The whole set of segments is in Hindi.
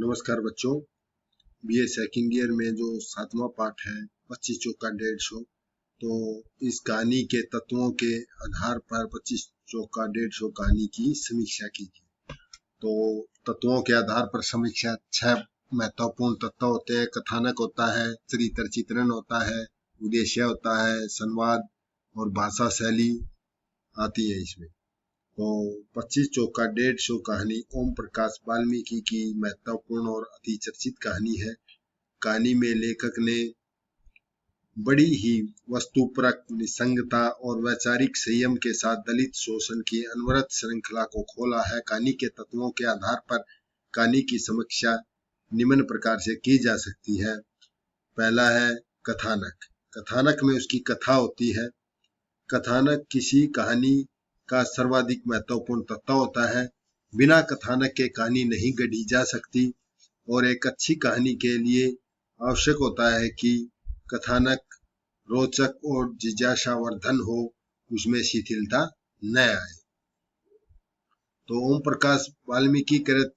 नमस्कार बच्चों, बीए सेकंड ईयर में जो 7वां पार्ट है 25 चौका 150, तो इस कहानी के तत्वों के आधार पर 25 चौका 150 कहानी की समीक्षा की गई। तो तत्वों के आधार पर समीक्षा 6 महत्वपूर्ण तत्व होते हैं। कथानक होता है, चरित्र चित्रण होता है, उद्देश्य होता है, संवाद और भाषा शैली आती है इसमें। तो 25 चौका 150 कहानी ओम प्रकाश वाल्मीकि की महत्वपूर्ण और अति चर्चित कहानी है। कहानी में लेखक ने बड़ी ही वस्तुपरक निसंगता और वैचारिक संयम के साथ दलित शोषण की अनवरत श्रृंखला को खोला है। कहानी के तत्वों के आधार पर कहानी की समीक्षा निम्न प्रकार से की जा सकती है। पहला है कथानक। कथानक में उसकी कथा होती है। कथानक किसी कहानी का सर्वाधिक महत्वपूर्ण तत्व होता है। बिना कथानक के कहानी नहीं गढ़ी जा सकती और एक अच्छी कहानी के लिए आवश्यक होता है कि कथानक रोचक और जिज्ञासावर्धन हो, उसमें शिथिलता न आए। तो ओम प्रकाश वाल्मीकि कृत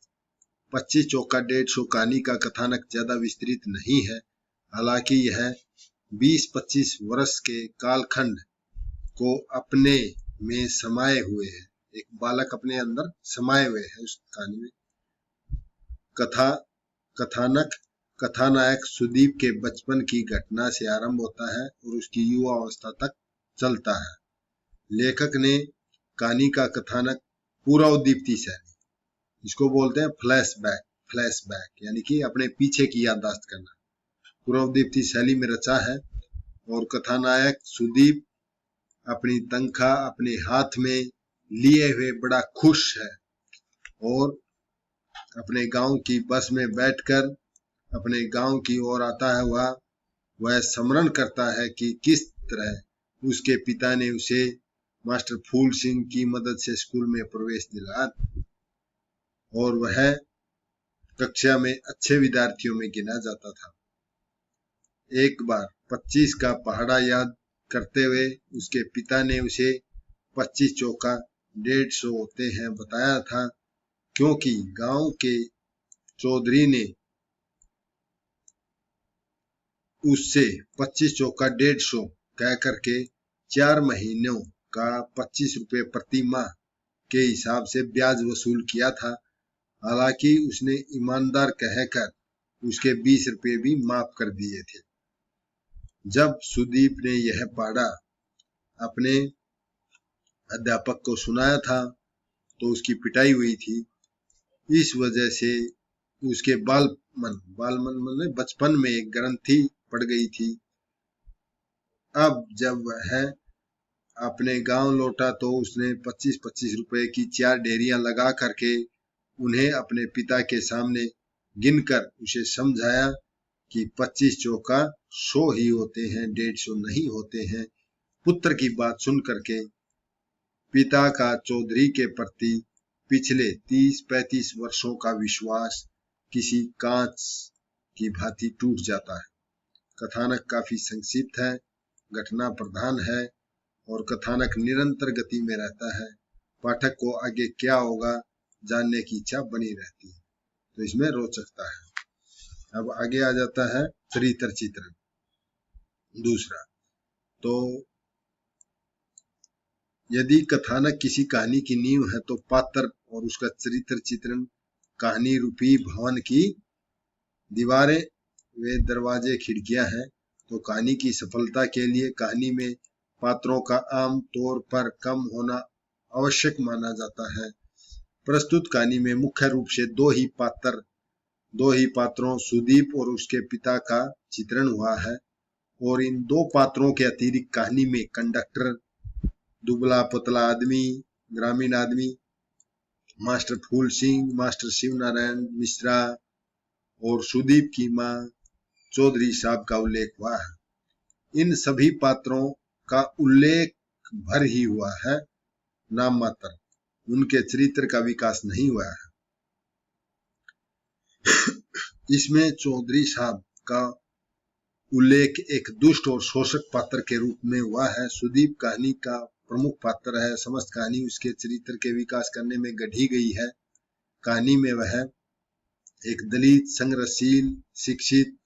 25 चौका 150 कहानी का कथानक ज्यादा विस्तृत नहीं है। हालांकि यह 20-25 वर्ष के कालखंड को अपने में समाये हुए है। एक बालक अपने अंदर समाये हुए है उस कहानी में। कथानक कथानायक सुदीप के बचपन की घटना से आरंभ होता है और उसकी युवा अवस्था तक चलता है। लेखक ने कहानी का कथानक पूर्वोद्दीप्ति शैली, इसको बोलते हैं फ्लैशबैक यानी कि अपने पीछे की याददाश्त करना, पूर्वोद्दीप्ति शैली में रचा है। और कथानायक सुदीप अपनी तनख्वाह अपने हाथ में लिए हुए बड़ा खुश है और अपने गांव की बस में बैठकर अपने गांव की ओर आता है। वह स्मरण करता है कि किस तरह उसके पिता ने उसे मास्टर फूल सिंह की मदद से स्कूल में प्रवेश दिलाया और वह कक्षा में अच्छे विद्यार्थियों में गिना जाता था। एक बार 25 का पहाड़ा याद करते हुए उसके पिता ने उसे 25 चौका 150 होते हैं बताया था, क्योंकि गांव के चौधरी ने उससे 25 चौका 150 कह करके 4 महीनों का 25 रुपए प्रति माह के हिसाब से ब्याज वसूल किया था। हालांकि उसने ईमानदार कहकर उसके 20 रुपए भी माफ कर दिए थे। जब सुदीप ने यह पढ़ा अपने अध्यापक को सुनाया था तो उसकी पिटाई हुई थी। इस वजह से उसके बालमन में बचपन में एक ग्रंथि पड़ गई थी। अब जब वह अपने गांव लौटा तो उसने 25-25 रुपए की 4 ढेरियां लगा करके उन्हें अपने पिता के सामने गिनकर उसे समझाया कि 25 चौका 100 ही होते हैं, 150 नहीं होते हैं। पुत्र की बात सुन करके पिता का चौधरी के प्रति पिछले 30-35 वर्षों का विश्वास किसी कांच की भांति टूट जाता है। कथानक काफी संक्षिप्त है, घटना प्रधान है और कथानक निरंतर गति में रहता है। पाठक को आगे क्या होगा जानने की इच्छा बनी रहती है, तो इसमें रोचकता है। अब आगे आ जाता है चरित्र चित्रण। दूसरा, तो यदि कथानक किसी कहानी की नींव है तो पात्र और उसका चरित्र चित्रण कहानी रूपी भवन की दीवारें वे दरवाजे खिड़कियां हैं। तो कहानी की सफलता के लिए कहानी में पात्रों का आम तौर पर कम होना आवश्यक माना जाता है। प्रस्तुत कहानी में मुख्य रूप से दो ही पात्रों सुदीप और उसके पिता का चित्रण हुआ है और इन दो पात्रों के अतिरिक्त कहानी में कंडक्टर, दुबला पतला आदमी, ग्रामीण आदमी, मास्टर फूल सिंह, मास्टर शिव नारायण मिश्रा और सुदीप की मां चौधरी साहब का उल्लेख हुआ है। इन सभी पात्रों का उल्लेख भर ही हुआ है, नाम मात्र, उनके चरित्र का विकास नहीं हुआ है। इसमें चौधरी साहब का उल्लेख एक दुष्ट और शोषक पात्र के रूप में हुआ है। सुदीप कहानी का प्रमुख पात्र है। समस्त कहानी उसके चरित्र के विकास करने में गढ़ी गई है। कहानी में वह एक दलित, संग्रहशील, शिक्षित,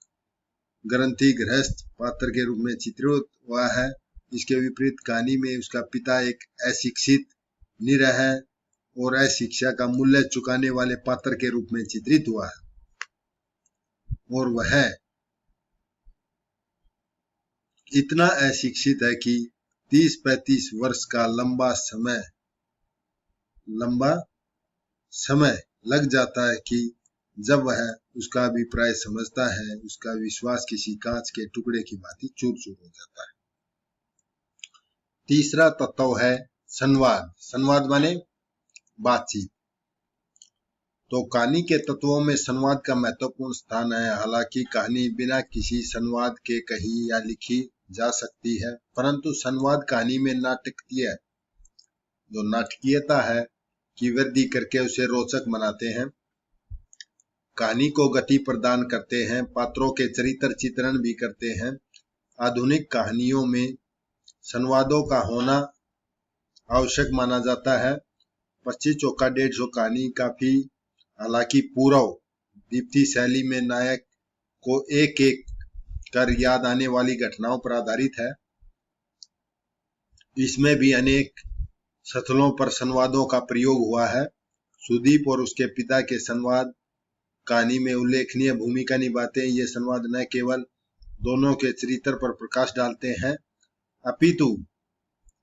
ग्रंथी, गृहस्थ पात्र के रूप में चित्रित हुआ है। इसके विपरीत कहानी में उसका पिता एक अशिक्षित, निरह और अशिक्षा का मूल्य चुकाने वाले पात्र के रूप में चित्रित हुआ है, और वह इतना अशिक्षित है कि 30-35 वर्ष का लंबा समय लग जाता है कि जब वह उसका अभिप्राय समझता है, उसका विश्वास किसी कांच के टुकड़े की भांति चूर-चूर हो जाता है। तीसरा तत्व है संवाद। संवाद माने बातचीत। तो कहानी के तत्वों में संवाद का महत्वपूर्ण स्थान है। हालांकि कहानी बिना किसी संवाद के कही या लिखी जा सकती है, परंतु संवाद कहानी में नाटकीय, जो नाटकीयता है, की वृद्धि करके उसे रोचक बनाते हैं, कहानी को गति प्रदान करते हैं, पात्रों के चरित्र चित्रण भी करते हैं। आधुनिक कहानियों में संवादों का होना आवश्यक माना जाता है। 25 चौका 150 कहानी काफी, हालांकि पूर्व दीप्ति शैली में नायक को एक एक कर याद आने वाली घटनाओं पर आधारित है। इसमें भी अनेक स्थलों पर संवादों का प्रयोग हुआ है। सुदीप और उसके पिता के संवाद कहानी में उल्लेखनीय भूमिका निभाते हैं। ये संवाद न केवल दोनों के चरित्र पर प्रकाश डालते हैं, अपितु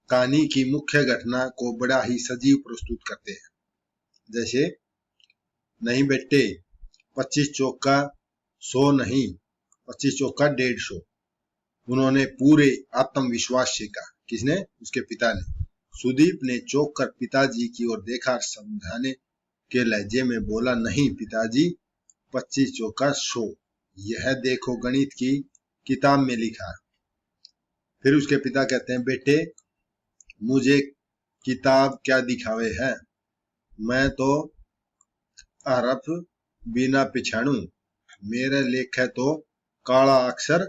कहानी की मुख्य घटना को बड़ा ही सजीव प्रस्तुत करते हैं। जैसे, नहीं बेटे, 25 चौका 100 नहीं, 25 चौका 150। उन्होंने पूरे आत्मविश्वास से कहा। किसने? उसके पिता ने। सुदीप ने चौंक कर पिताजी की ओर देखा, समझाने के लहजे में बोला, नहीं पिताजी, 25 चौका 100, यह देखो गणित की किताब में लिखा। फिर उसके पिता कहते हैं, बेटे मुझे किताब क्या दिखावे है, मैं तो हरफ बिना पिछाणु, मेरे लेख है तो काला अक्षर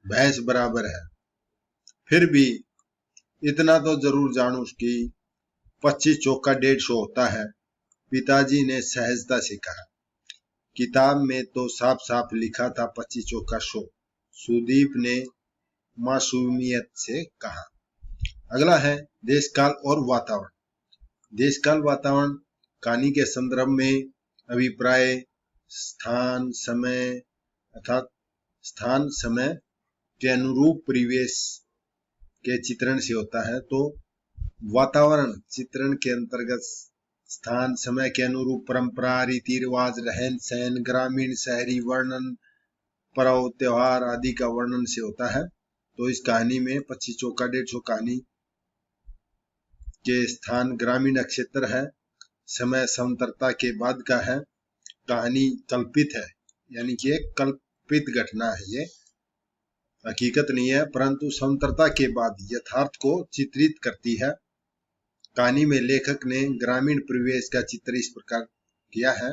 भैंस बराबर है। फिर भी इतना तो जरूर जानू कि 25 चौका 150 होता है। पिताजी ने सहजता से कहा, किताब में तो साफ साफ लिखा था 25 चौका 100। सुदीप ने मासूमियत से कहा। अगला है देशकाल और वातावरण। देशकाल वातावरण कहानी के संदर्भ में अभिप्राय स्थान समय अर्थात स्थान समय के अनुरूप परिवेश के चित्रण से होता है। तो वातावरण चित्रण के अंतर्गत स्थान समय के अनुरूप परंपरा, रीति रिवाज, रहन सहन, ग्रामीण शहरी वर्णन, पर्व त्योहार आदि का वर्णन से होता है। तो इस कहानी में 25 चौका 150 कहानी के स्थान ग्रामीण क्षेत्र है, समय समतरता के बाद का है, कहानी कल्पित है, यानी कि एक कल्पित घटना है, ये हकीकत नहीं है, परंतु समतरता के बाद यथार्थ को चित्रित करती है। कहानी में लेखक ने ग्रामीण परिवेश का चित्र इस प्रकार किया है।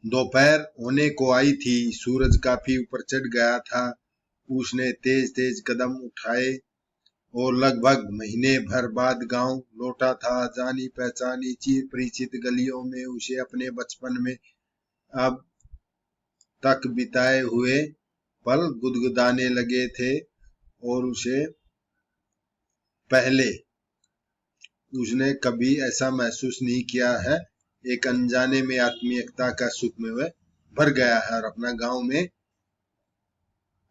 दोपहर होने को आई थी, सूरज काफी ऊपर चढ़ गया था। उसने तेज तेज कदम उठाए और लगभग महीने भर बाद गांव लौटा था। जानी पहचानी चिर परिचित गलियों में उसे अपने बचपन में अब तक बिताए हुए पल गुदगुदाने लगे थे, और उसे पहले उसने कभी ऐसा महसूस नहीं किया है। एक अनजाने में आत्मीयता का सुख में वह भर गया है, और अपना गांव में,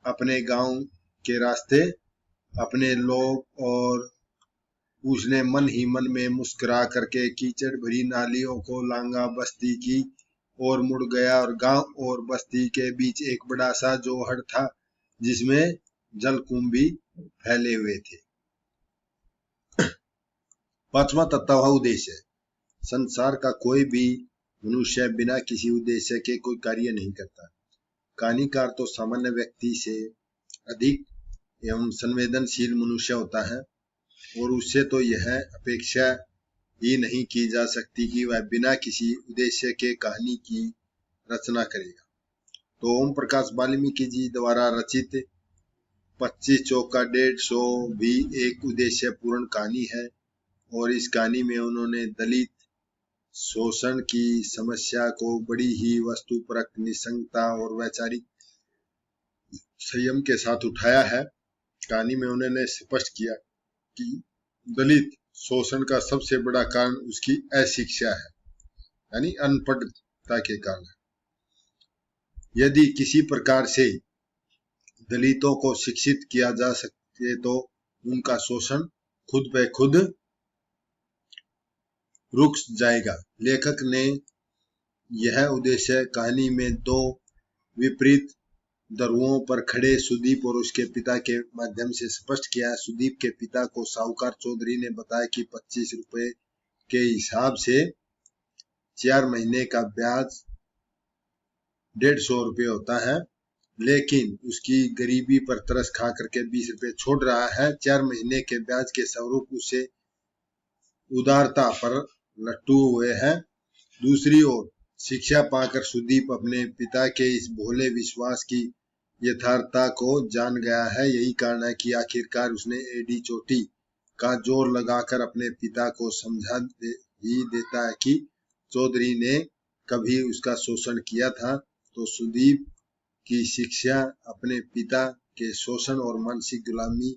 अपने गांव के रास्ते, अपने लोग, और उसने मन ही मन में मुस्कुरा करके कीचड़ भरी नालियों को लांगा बस्ती की और मुड़ गया, और गांव और बस्ती के बीच एक बड़ा सा जोहड़ था जिसमें जलकुंभी फैले हुए थे। पांचवा तत्व है उद्देश्य। संसार का कोई भी मनुष्य बिना किसी उद्देश्य के कोई कार्य नहीं करता। कहानीकार तो सामान्य व्यक्ति से अधिक एवं संवेदनशील मनुष्य होता है, और उससे तो यह अपेक्षा ही नहीं की जा सकती कि वह बिना किसी उद्देश्य के कहानी की रचना करेगा। तो ओम प्रकाश वाल्मीकि जी द्वारा रचित 25 चौका 150 भी एक उद्देश्य पूर्ण कहानी है, और इस कहानी में उन्होंने दलित, शोषण की समस्या को बड़ी ही वस्तुपरक निसंगता और वैचारिक संयम के साथ उठाया है। कहानी में उन्होंने स्पष्ट किया कि दलित शोषण का सबसे बड़ा कारण उसकी अशिक्षा है, यानी अनपढ़ता के कारण। यदि किसी प्रकार से दलितों को शिक्षित किया जा सके तो उनका शोषण खुद पे खुद रुक जाएगा। लेखक ने यह उद्देश्य कहानी में दो विपरीत ध्रुवों पर खड़े सुदीप और उसके पिता के माध्यम से स्पष्ट किया। सुदीप के पिता को साहूकार चौधरी ने बताया कि 25 रुपए के हिसाब से 4 महीने का ब्याज 150 रुपये होता है, लेकिन उसकी गरीबी पर तरस खा करके 20 रुपये छोड़ रहा है। 4 महीने के ब्याज के स्वरूप उसे उदारता पर लट्टू हुए हैं। दूसरी ओर शिक्षा पाकर सुदीप अपने पिता के इस भोले विश्वास की यथार्थता को जान गया है। यही कारण है कि आखिरकार उसने एडी चोटी का जोर लगाकर अपने पिता को समझा ही देता है कि चौधरी ने कभी उसका शोषण किया था। तो सुदीप की शिक्षा अपने पिता के शोषण और मानसिक गुलामी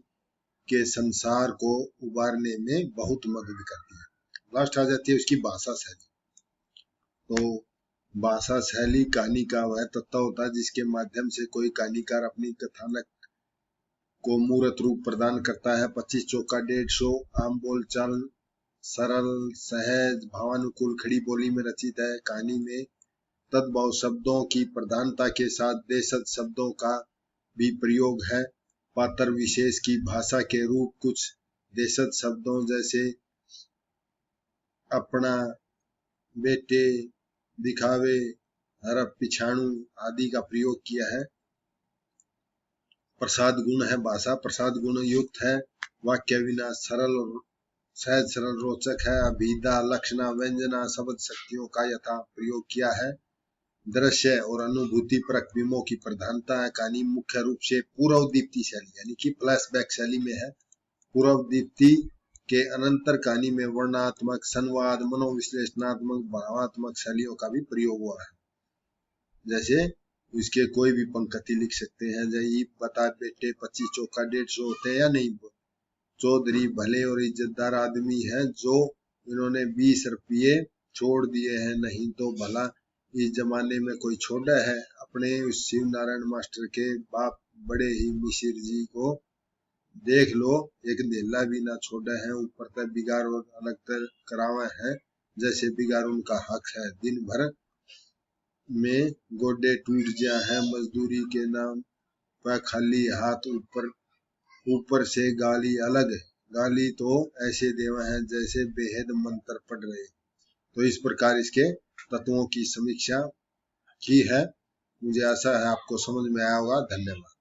के संसार को उबारने में बहुत मदद करती है। लास्ट आ जाती है उसकी भाषा शैली। तो भाषा शैली कहानी का वह तत्व होता है जिसके माध्यम से कोई कहानीकार अपनी कथानक को मूर्त रूप प्रदान करता है। 25 चौका 150 आम बोलचाल सरल सहज भावानुकूल खड़ी बोली में रचित है। कहानी में तद्भव शब्दों की प्रधानता के साथ देशज शब्दों का भी प्रयोग है। पात्र विशेष की भाषा के रूप कुछ देशज शब्दों जैसे अपना, बेटे, दिखावे, हरप, पिछाणु आदि का प्रयोग किया है। प्रसाद गुण है भाषा, प्रसाद गुण युक्त है। वाक्य विनाश सरल सहज सरल रोचक है। अभिधा लक्षणा व्यंजना शब्द शक्तियों का यथा प्रयोग किया है। दृश्य और अनुभूति परक विमों की प्रधानता है। कहानी मुख्य रूप से पूर्व दीप्ति शैली यानी कि फ्लैशबैक शैली में है। पूर्व दीप्ति के अनंतर कहानी में वर्णात्मक, संवाद, मनोविश्लेषणात्मक, भावात्मक शैलियों का भी प्रयोग हुआ है। जैसे उसके कोई भी पंक्ति लिख सकते हैं, जैसे बता बेटे 25 चौका 150 होते हैं या नहीं। चौधरी भले और इज्जतदार आदमी है जो इन्होंने 20 रुपये छोड़ दिए हैं, नहीं तो भला इस जमाने में कोई छोड़ा है। अपने उस शिव नारायण मास्टर के बाप बड़े ही मिसिर जी को देख लो, एक धेला भी ना छोड़ा है, ऊपर तक बिगाड़ और अलग तर करावा है, जैसे बिगाड़ उनका हक है। दिन भर में गोडे टूट जा है, मजदूरी के नाम पर खाली हाथ, ऊपर से गाली अलग है। गाली तो ऐसे देवा है जैसे बेहद मंत्र पढ़ रहे। तो इस प्रकार इसके तत्वों की समीक्षा की है। मुझे आशा है आपको समझ में आया होगा। धन्यवाद।